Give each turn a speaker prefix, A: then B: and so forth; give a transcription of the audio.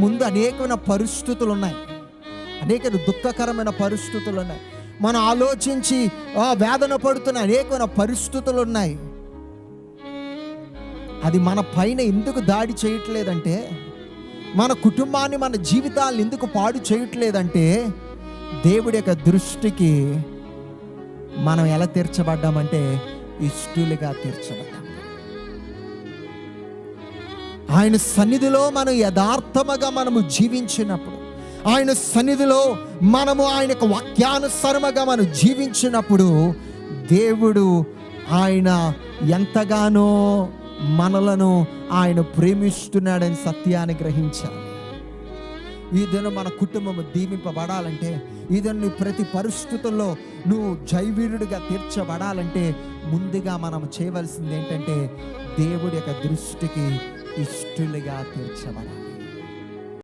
A: ముందు అనేకమైన పరిస్థితులు ఉన్నాయి, అనేక దుఃఖకరమైన పరిస్థితులు ఉన్నాయి, మనం ఆలోచించి వేదన పడుతున్న అనేకమైన పరిస్థితులు ఉన్నాయి. అది మన పైన ఎందుకు దాడి చేయట్లేదంటే, మన కుటుంబాన్ని, మన జీవితాలను ఎందుకు పాడు చేయట్లేదంటే, దేవుడి యొక్క దృష్టికి మనం ఎలా తీర్చబడ్డామంటే ఇష్టలుగా తీర్చబడ్డాం. ఆయన సన్నిధిలో మనం యథార్థముగా మనము జీవించినప్పుడు, ఆయన సన్నిధిలో మనము ఆయన యొక్క వాక్యానుసారముగా మనం జీవించినప్పుడు, దేవుడు ఆయన ఎంతగానో మనలను ఆయన ప్రేమిస్తున్నాడని సత్యాన్ని గ్రహించాలి. ఈ దినం మన కుటుంబము దీవింపబడాలంటే, ఈ దినం నీ ప్రతి పరిస్థితుల్లో నువ్వు జైవీరుడిగా తీర్చబడాలంటే, ముందుగా మనం చేయవలసింది ఏంటంటే దేవుడి యొక్క దృష్టికి ఇష్టలుగా తీర్చబడాలి.